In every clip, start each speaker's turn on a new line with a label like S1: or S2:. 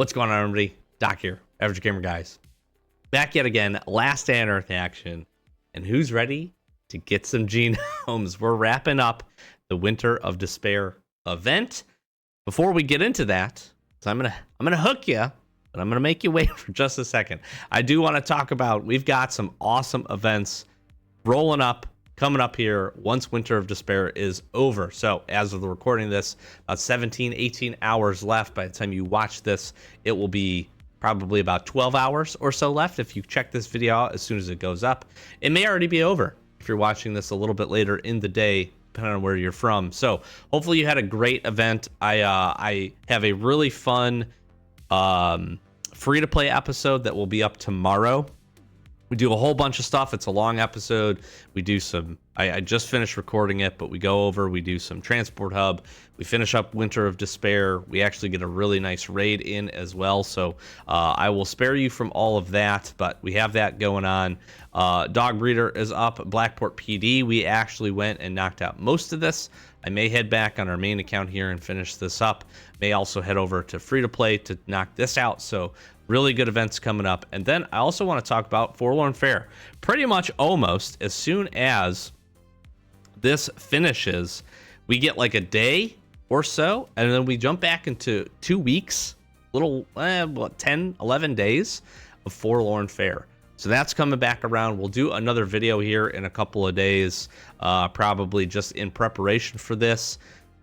S1: What's going on, everybody? Doc here, Average Gamer Guys. Back yet again, last day on Earth action. And who's ready to get some genomes? We're wrapping up the Winter of Despair event. Before we get into that, so I'm gonna hook you, but I'm gonna make you wait for just a second. I do want to talk about, we've got some awesome events rolling up, coming up here once Winter of Despair is over. So as of the recording of this, about 17, 18 hours left. By the time you watch this, it will be probably about 12 hours or so left. If you check this video out as soon as it goes up, it may already be over if you're watching this a little bit later in the day, depending on where you're from. So hopefully you had a great event. I have a really fun free-to-play episode that will be up tomorrow. We do a whole bunch of stuff. It's a long episode. We do some, I just finished recording it, but we go over, we do some Transport Hub. We finish up Winter of Despair. We actually get a really nice raid in as well. So I will spare you from all of that, but we have that going on. Dog Breeder is up. Blackport PD, we actually went and knocked out most of this. I may head back on our main account here and finish this up. May also head over to free-to-play to knock this out. So really good events coming up. And then I also want to talk about Forlorn Fair. Pretty much almost as soon as this finishes, we get like a day or so, and then we jump back into 2 weeks, little, 10, 11 days of Forlorn Fair. So that's coming back around. We'll do another video here in a couple of days, probably just in preparation for this.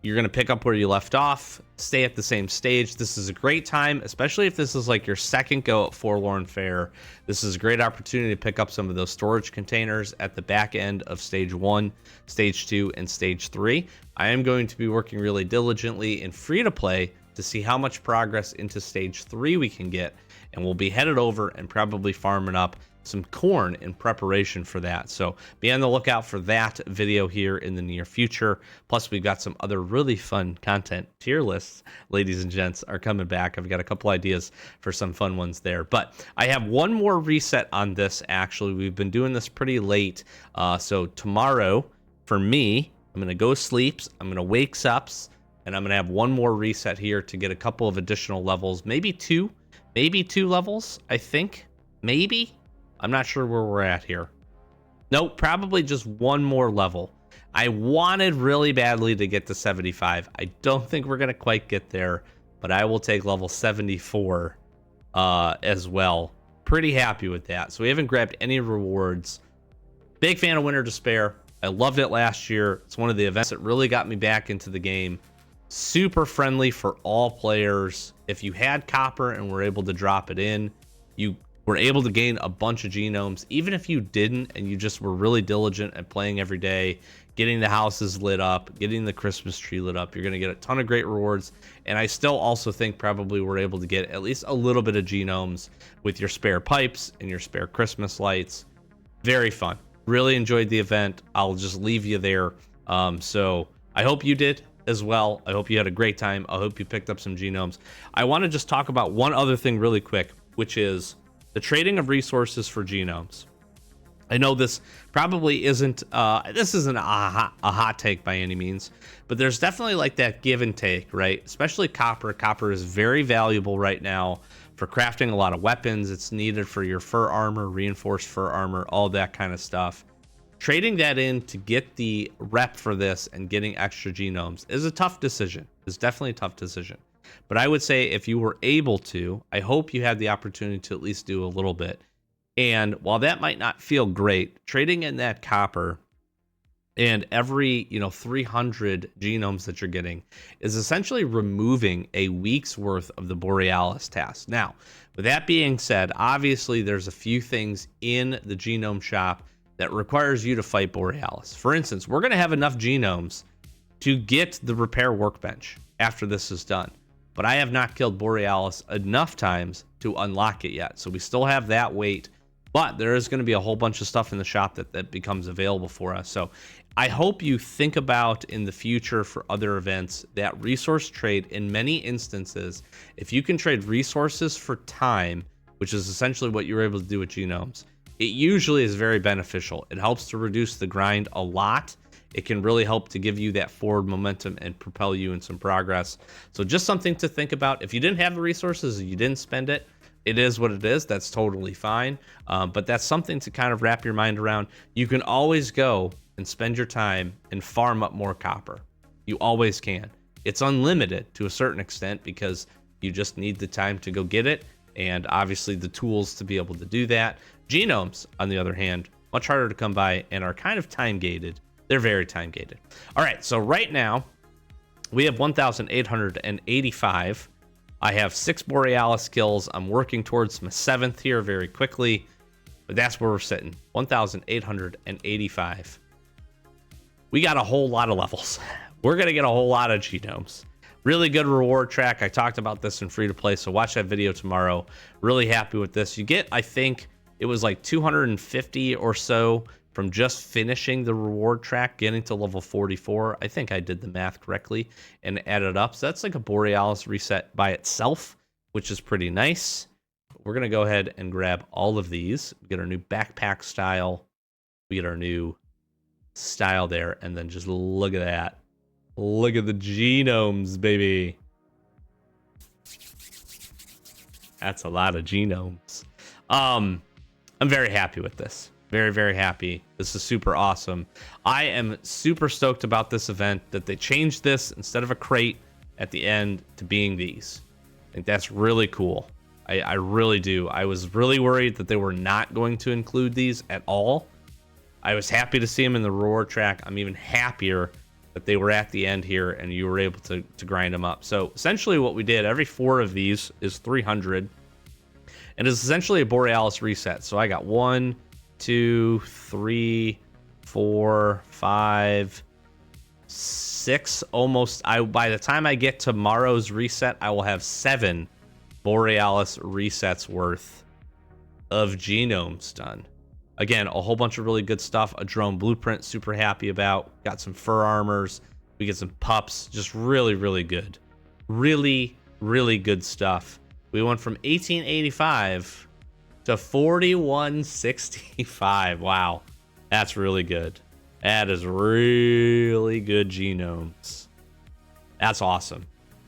S1: You're going to pick up where you left off, stay at the same stage. This is a great time, especially if this is like your second go at Forlorn Fair. This is a great opportunity to pick up some of those storage containers at the back end of Stage 1, Stage 2, and Stage 3. I am going to be working really diligently in free-to-play to see how much progress into Stage 3 we can get, and we'll be headed over and probably farming up some corn in preparation for that. So be on the lookout for that video here in the near future. Plus, we've got some other really fun content. Tier lists, ladies and gents, are coming back. I've got a couple ideas for some fun ones there. But I have one more reset on this, actually. We've been doing this pretty late. So tomorrow, for me, I'm going to go sleeps. I'm going to wakes ups. And I'm going to have one more reset here to get a couple of additional levels. Maybe two levels, I think. Maybe. I'm not sure where we're at here. Nope, probably just one more level. I wanted really badly to get to 75. I don't think we're going to quite get there, but I will take level 74 as well. Pretty happy with that. So we haven't grabbed any rewards. Big fan of Winter Despair. I loved it last year. It's one of the events that really got me back into the game. Super friendly for all players. If you had copper and were able to drop it in, you were able to gain a bunch of genomes. Even if you didn't and you just were really diligent at playing every day, getting the houses lit up, getting the Christmas tree lit up, you're going to get a ton of great rewards. And I still also think probably we're able to get at least a little bit of genomes with your spare pipes and your spare Christmas lights. Very fun. Really enjoyed the event. I'll just leave you there. So I hope you did as well. I hope you had a great time. I hope you picked up some genomes. I want to just talk about one other thing really quick, which is the trading of resources for genomes. I know this probably isn't a hot take by any means, but there's definitely like that give and take, right? Especially copper. Copper is very valuable right now for crafting a lot of weapons. It's needed for your fur armor, reinforced fur armor, all that kind of stuff. Trading that in to get the rep for this and getting extra genomes is a tough decision. It's definitely a tough decision. But I would say if you were able to, I hope you had the opportunity to at least do a little bit. And while that might not feel great, trading in that copper and every 300 genomes that you're getting is essentially removing a week's worth of the Borealis task. Now, with that being said, obviously there's a few things in the Genome Shop that requires you to fight Borealis. For instance, we're going to have enough genomes to get the repair workbench after this is done. But I have not killed Borealis enough times to unlock it yet. So we still have that wait. But there is going to be a whole bunch of stuff in the shop that becomes available for us. So I hope you think about in the future for other events that resource trade in many instances, if you can trade resources for time, which is essentially what you were able to do with genomes, it usually is very beneficial. It helps to reduce the grind a lot. it can really help to give you that forward momentum and propel you in some progress. So just something to think about. If you didn't have the resources, you didn't spend it, it is what it is. That's totally fine. But that's something to kind of wrap your mind around. You can always go and spend your time and farm up more copper. You always can. It's unlimited to a certain extent because you just need the time to go get it, and obviously the tools to be able to do that. Genomes, on the other hand, much harder to come by and are kind of time gated. They're very time gated. All right, so right now we have 1,885. I have 6 Borealis kills. I'm working towards my 7th here very quickly, but that's where we're sitting. 1,885. We got a whole lot of levels. We're going to get a whole lot of genomes. Really good reward track. I talked about this in free to play, so watch that video tomorrow. Really happy with this. You get, I think it was like 250 or so from just finishing the reward track, getting to level 44. I think I did the math correctly and added up. So that's like a Borealis reset by itself, which is pretty nice. We're going to go ahead and grab all of these. We get our new backpack style. We get our new style there. And then just look at that. Look at the genomes, baby. That's a lot of genomes. I'm very happy with this. Very, very happy. This is super awesome. I am super stoked about this event, that they changed this instead of a crate at the end to being these. I think that's really cool. I really do. I was really worried that they were not going to include these at all. I was happy to see them in the reward track. I'm even happier that they were at the end here and you were able to grind them up. So essentially what we did, every 4 of these is 300. And it's essentially a Borealis reset. So I got 1, 2, 3, 4, 5, 6, almost. By the time I get tomorrow's reset, I will have 7 Borealis resets worth of genomes done. Again, a whole bunch of really good stuff. A drone blueprint, super happy about. Got some fur armors. We get some pups. Just really, really good. Really, really good stuff. We went from 1885 to 4165. Wow. That's really good. That is really good genomes. That's awesome.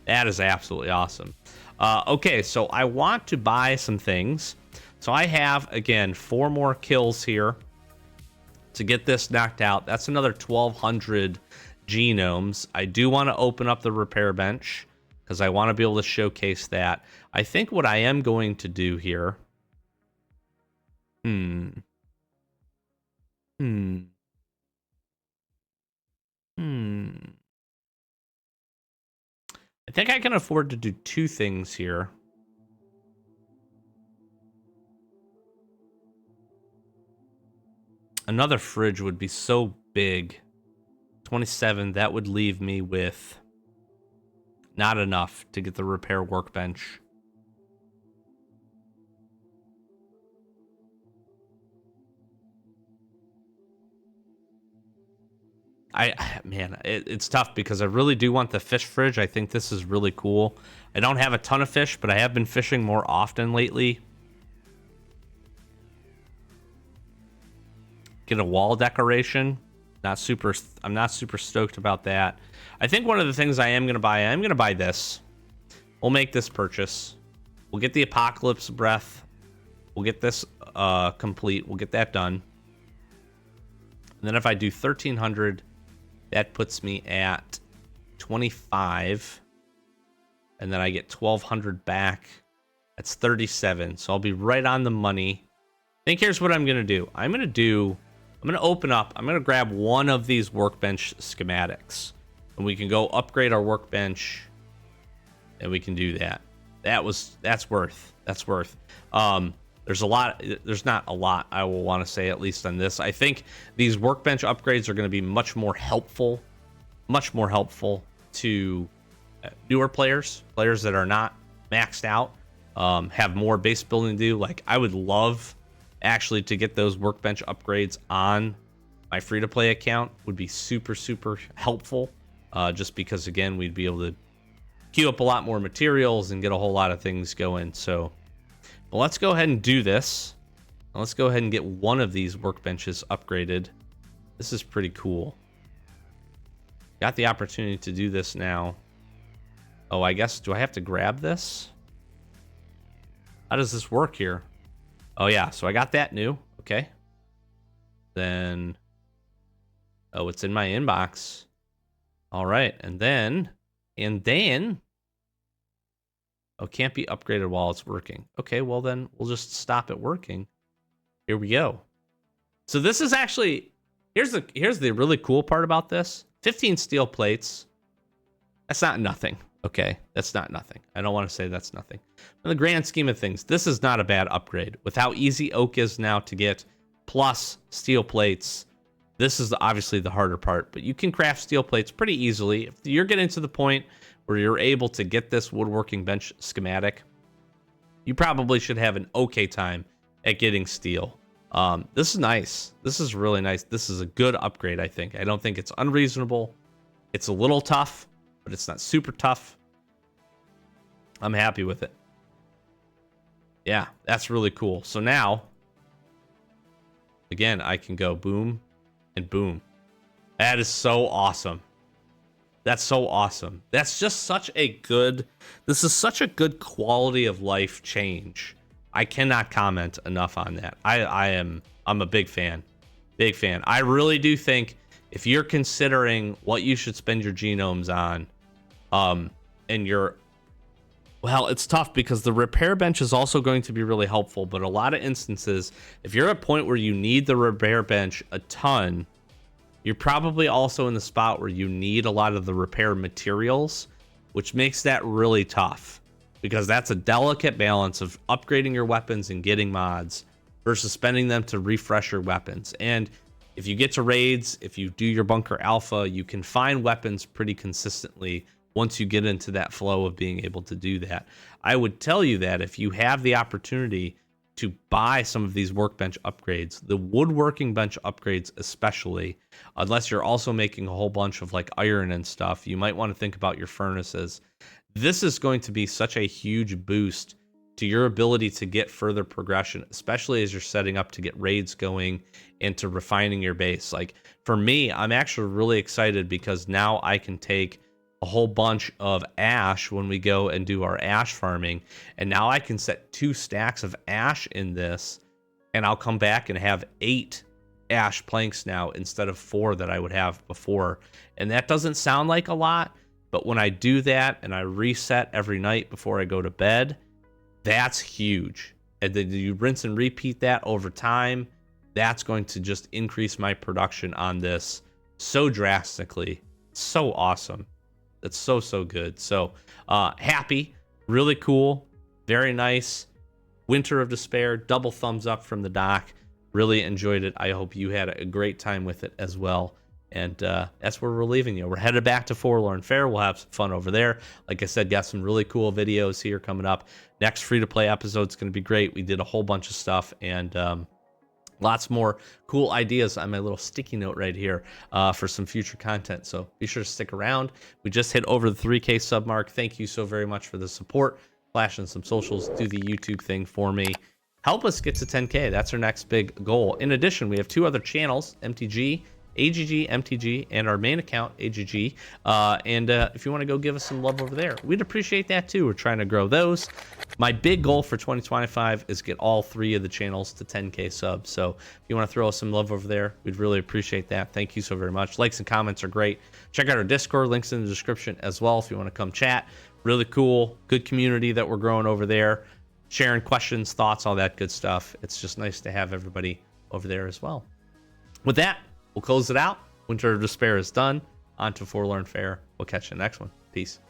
S1: That is absolutely awesome. Okay, so I want to buy some things. So I have, again, 4 more kills here to get this knocked out. That's another 1,200 genomes. I do want to open up the repair bench because I want to be able to showcase that. I think what I am going to do here... I think I can afford to do 2 things here. Another fridge would be so big. 27, that would leave me with not enough to get the repair workbench. Man, it's tough because I really do want the fish fridge. I think this is really cool. I don't have a ton of fish, but I have been fishing more often lately. Get a wall decoration. I'm not super stoked about that. I think one of the things I'm going to buy this. We'll make this purchase. We'll get the Apocalypse Breath. We'll get this complete. We'll get that done. And then if I do 1,300, that puts me at 25. And then I get 1,200 back. That's 37. So I'll be right on the money. I think here's what I'm going to do. I'm going to open up. I'm going to grab one of these workbench schematics. And we can go upgrade our workbench. And we can do that. That's worth. There's not a lot I will want to say, at least on this. I think these workbench upgrades are going to be much more helpful to newer players that are not maxed out, have more base building to do. Like, I would love actually to get those workbench upgrades on my free-to-play account. Would be super, super helpful, just because, again, we'd be able to queue up a lot more materials and get a whole lot of things going. So, well, let's go ahead and do this. Let's go ahead and get one of these workbenches upgraded. This is pretty cool. Got the opportunity to do this now. Oh, I guess, do I have to grab this? How does this work here? Oh, yeah, so I got that new. Okay. Then, oh, it's in my inbox. All right, and then, oh, can't be upgraded while it's working. Okay, well then, we'll just stop it working. Here we go. So this is actually, here's the really cool part about this. 15 steel plates. That's not nothing. Okay, that's not nothing. I don't want to say that's nothing. In the grand scheme of things, this is not a bad upgrade. With how easy oak is now to get, plus steel plates, this is obviously the harder part, but you can craft steel plates pretty easily. If you're getting to the point where you're able to get this woodworking bench schematic, you probably should have an okay time at getting steel. This is nice. This is really nice. This is a good upgrade, I think. I don't think it's unreasonable. It's a little tough, but it's not super tough. I'm happy with it. Yeah, that's really cool. So now, again, I can go boom and boom. That is so awesome. That's so awesome. That's just such a good, this is such a good quality of life change. I cannot comment enough on that. I'm a big fan. Big fan. I really do think if you're considering what you should spend your genomes on, and you're, well, it's tough because the repair bench is also going to be really helpful, but a lot of instances, if you're at a point where you need the repair bench a ton, you're probably also in the spot where you need a lot of the repair materials, which makes that really tough because that's a delicate balance of upgrading your weapons and getting mods versus spending them to refresh your weapons. And if you get to raids, if you do your bunker alpha, you can find weapons pretty consistently once you get into that flow of being able to do that. I would tell you that if you have the opportunity to buy some of these workbench upgrades, the woodworking bench upgrades especially, unless you're also making a whole bunch of like iron and stuff, you might want to think about your furnaces. This is going to be such a huge boost to your ability to get further progression, especially as you're setting up to get raids going and to refining your base. Like for me, I'm actually really excited because now I can take a whole bunch of ash when we go and do our ash farming, and now I can set 2 stacks of ash in this, and I'll come back and have 8 ash planks now instead of 4 that I would have before. And that doesn't sound like a lot, but when I do that and I reset every night before I go to bed, that's huge. And then you rinse and repeat that over time, that's going to just increase my production on this so drastically. So awesome. That's so good. So happy, really cool, very nice. Winter of Despair, double thumbs up from the doc. Really enjoyed it. I hope you had a great time with it as well. And that's where we're leaving you. We're headed back to Forlorn Fair. We'll have some fun over there. Like I said, got some really cool videos here coming up. Next free-to-play episode is going to be great. We did a whole bunch of stuff, and lots more cool ideas on my little sticky note right here for some future content. So be sure to stick around. We just hit over the 3K sub mark. Thank you so very much for the support. Flash in some socials. Do the YouTube thing for me. Help us get to 10K. That's our next big goal. In addition, we have 2 other channels, MTG, AGG, MTG, and our main account, AGG. And if you want to go give us some love over there, we'd appreciate that too. We're trying to grow those. My big goal for 2025 is get all 3 of the channels to 10K subs. So if you want to throw us some love over there, we'd really appreciate that. Thank you so very much. Likes and comments are great. Check out our Discord, links in the description as well if you want to come chat. Really cool, good community that we're growing over there. Sharing questions, thoughts, all that good stuff. It's just nice to have everybody over there as well. With that, we'll close it out. Winter of Despair is done. On to Forlorn Fair. We'll catch you in the next one. Peace.